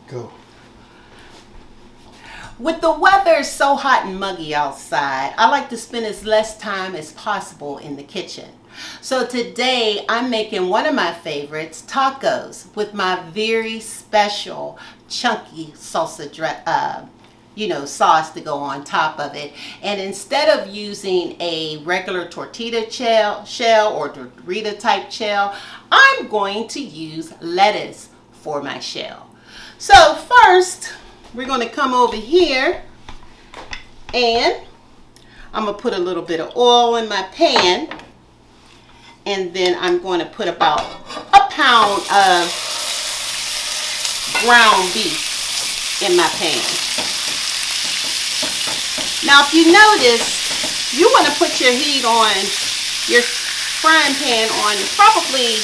Go. With the weather so hot and muggy outside, I like to spend as less time as possible in the kitchen. So today I'm making one of my favorites, tacos, with my very special chunky salsa sauce to go on top of it. And instead of using a regular tortilla shell or Dorita type shell, I'm going to use lettuce for my shell. So first, we're going to come over here and I'm going to put a little bit of oil in my pan, and then I'm going to put about a pound of ground beef in my pan. Now if you notice, you want to put your heat on your frying pan on probably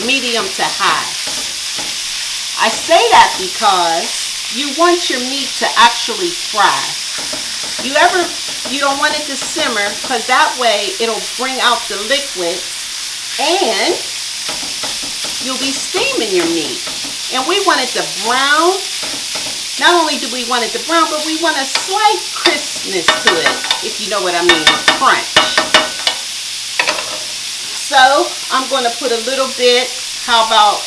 medium to high. I say that because you want your meat to actually fry. You don't want it to simmer, because that way it'll bring out the liquid and you'll be steaming your meat. And we want it to brown. Not only do we want it to brown, but we want a slight crispness to it, if you know what I mean, crunch. So I'm going to put a little bit, how about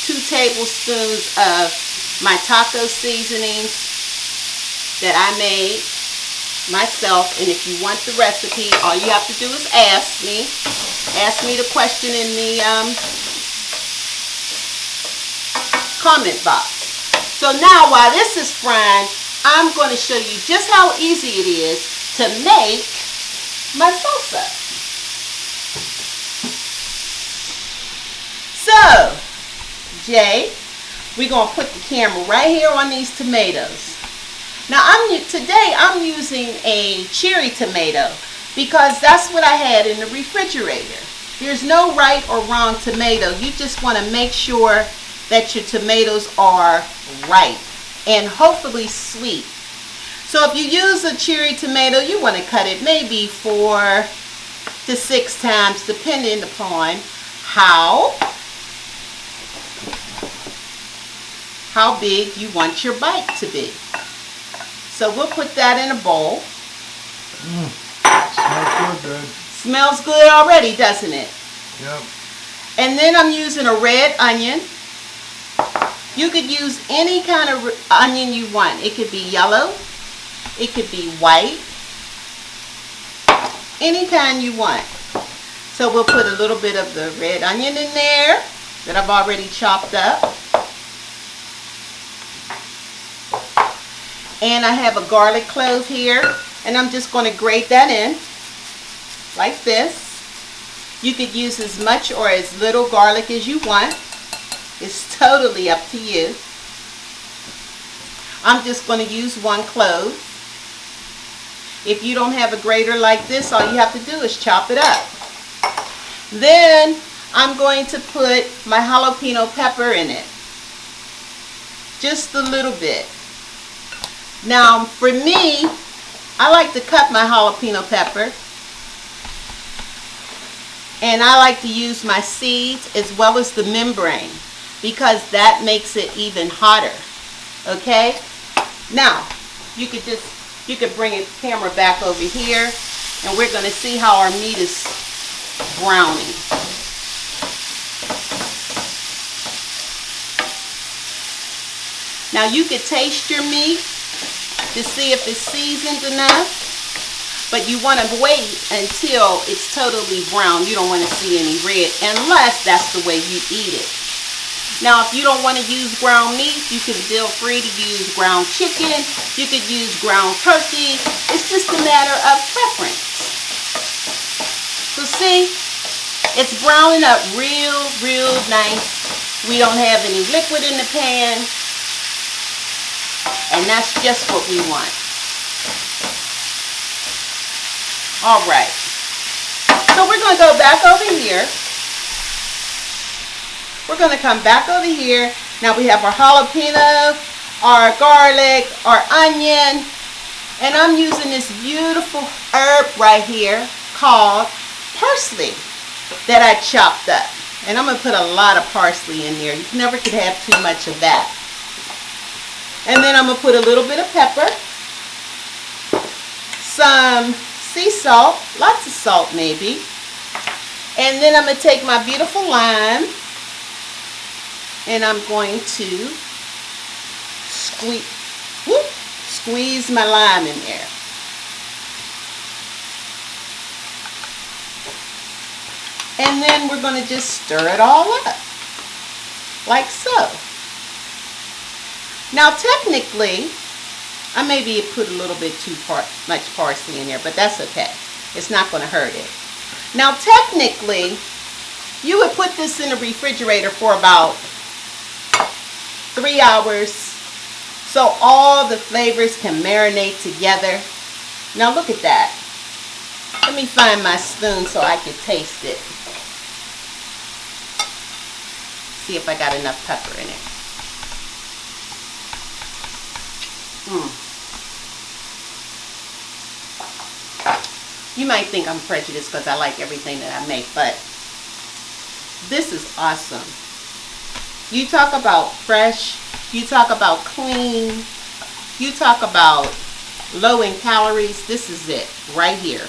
2 tablespoons of my taco seasonings that I made myself. And if you want the recipe, all you have to do is ask me. Ask me the question in the comment box. So now while this is frying, I'm going to show you just how easy it is to make my salsa. So Jay, we're going to put the camera right here on these tomatoes. Now today I'm using a cherry tomato because that's what I had in the refrigerator. There's no right or wrong tomato. You just want to make sure that your tomatoes are ripe and hopefully sweet. So if you use a cherry tomato, you want to cut it maybe 4 to 6 times depending upon how big you want your bite to be. So we'll put that in a bowl. Smells good. Smells good already, doesn't it? Yep. And then I'm using a red onion. You could use any kind of onion you want. It could be yellow. It could be white. Any kind you want. So we'll put a little bit of the red onion in there that I've already chopped up. And I have a garlic clove here, and I'm just going to grate that in like this. You could use as much or as little garlic as you want. It's totally up to you. I'm just going to use 1 clove. If you don't have a grater like this, all you have to do is chop it up. Then I'm going to put my jalapeno pepper in it. Just a little bit. Now, for me, I like to cut my jalapeno pepper, and I like to use my seeds as well as the membrane because that makes it even hotter. Okay? Now, you could bring the camera back over here, and we're going to see how our meat is browning. Now, you could taste your meat to see if it's seasoned enough, but you want to wait until it's totally brown. You don't want to see any red unless that's the way you eat it. Now if you don't want to use ground meat, you can feel free to use ground chicken. You could use ground turkey. It's just a matter of preference. So see, it's browning up real nice. We don't have any liquid in the pan. And that's just what we want. Alright. So we're going to go back over here. We're going to come back over here. Now we have our jalapeno, our garlic, our onion. And I'm using this beautiful herb right here called parsley that I chopped up. And I'm going to put a lot of parsley in there. You never could have too much of that. And then I'm going to put a little bit of pepper, some sea salt, lots of salt maybe. And then I'm going to take my beautiful lime and I'm going to squeeze my lime in there. And then we're going to just stir it all up, like so. Now technically, I maybe put a little bit too much parsley in there, but that's okay. It's not going to hurt it. Now technically, you would put this in the refrigerator for about 3 hours so all the flavors can marinate together. Now look at that. Let me find my spoon so I can taste it. See if I got enough pepper in it. You might think I'm prejudiced because I like everything that I make, but this is awesome. You talk about fresh, you talk about clean, you talk about low in calories. This is it right here.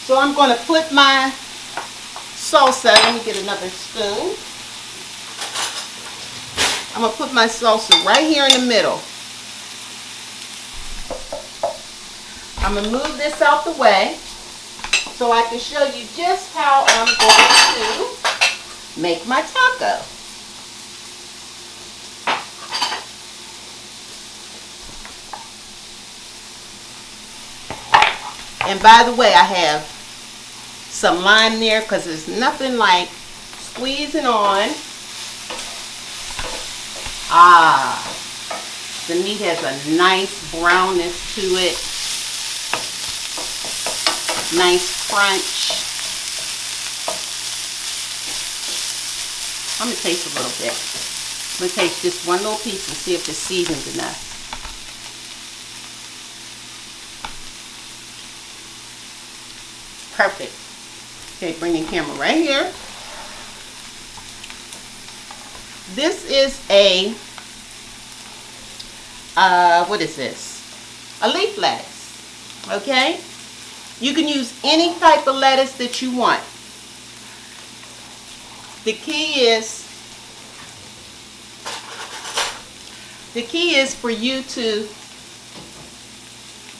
So I'm going to put my salsa, let me get another spoon. I'm going to put my salsa right here in the middle. I'm going to move this out the way so I can show you just how I'm going to make my taco. And by the way, I have some lime there because there's nothing like squeezing on. The meat has a nice brownness to it. Nice crunch. I'm going to taste a little bit. I'm going to taste just one little piece and see if it's seasoned enough. Perfect. Okay, bring the camera right here. This is a, what is this? A leaf lettuce, okay? You can use any type of lettuce that you want. The key is for you to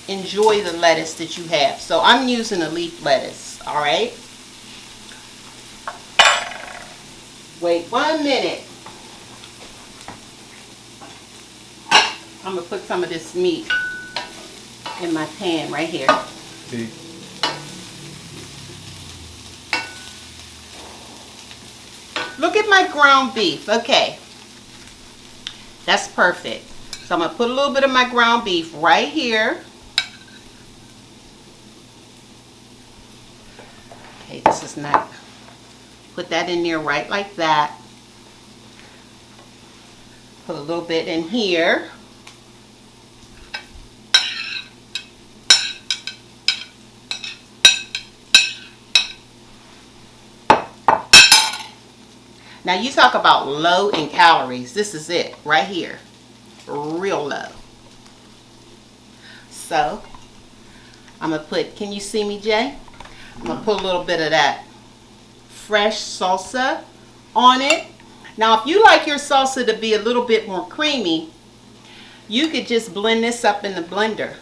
enjoy the lettuce that you have. So I'm using a leaf lettuce, all right? Wait 1 minute. I'm going to put some of this meat in my pan right here. See. Look at my ground beef. Okay. That's perfect. So I'm going to put a little bit of my ground beef right here. Okay, this is not... Put that in there right like that. Put a little bit in here. Now you talk about low in calories. This is it right here. Real low. So I'm going to put, can you see me, Jay? I'm going to put a little bit of that fresh salsa on it. Now if you like your salsa to be a little bit more creamy, you could just blend this up in the blender.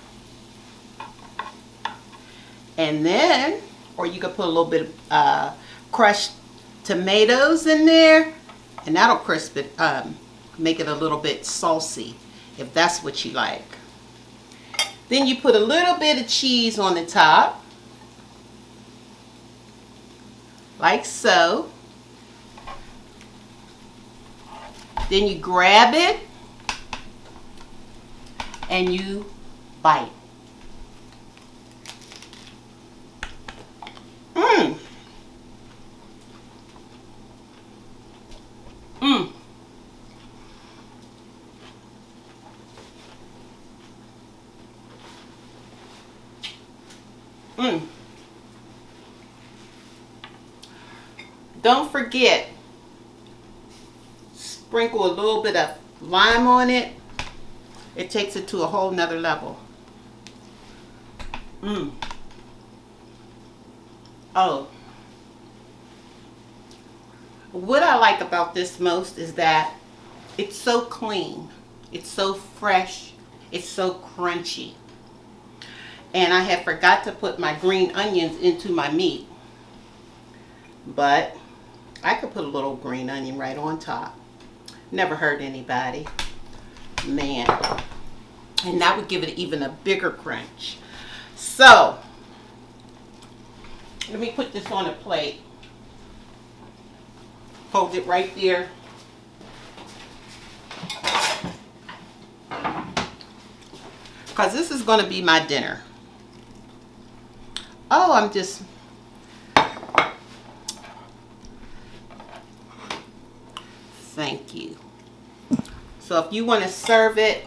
And then, or you could put a little bit of crushed tomatoes in there, and that'll crisp it, make it a little bit saucy, if that's what you like. Then you put a little bit of cheese on the top, like so. Then you grab it and you bite. Mmm. Mmm. Mmm. Don't forget, sprinkle a little bit of lime on it. It takes it to a whole nother level. Oh, what I like about this most is that it's so clean, it's so fresh, it's so crunchy. And I had forgot to put my green onions into my meat, but I could put a little green onion right on top. Never hurt anybody, man. And that would give it even a bigger crunch. So let me put this on a plate. Hold it right there. Because this is going to be my dinner. Oh, I'm just... Thank you. So if you want to serve it,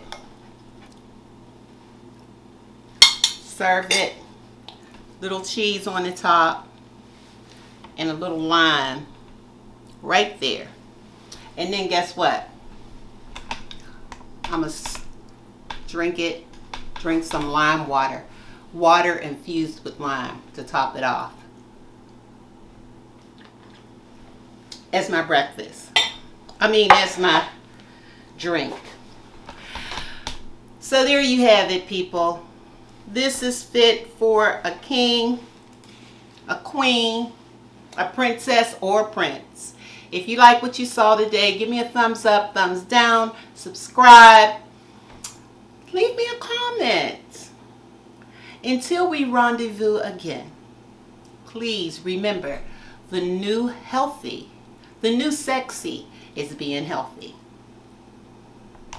serve it. Little cheese on the top and a little lime right there. And then guess what? I'm going to drink some lime water. Water infused with lime to top it off. As my breakfast. As my drink. So there you have it, people. This is fit for a king, a queen, a princess, or prince. If you like what you saw today, give me a thumbs up, thumbs down, subscribe, leave me a comment. Until we rendezvous again, please remember, the new healthy, the new sexy is being healthy.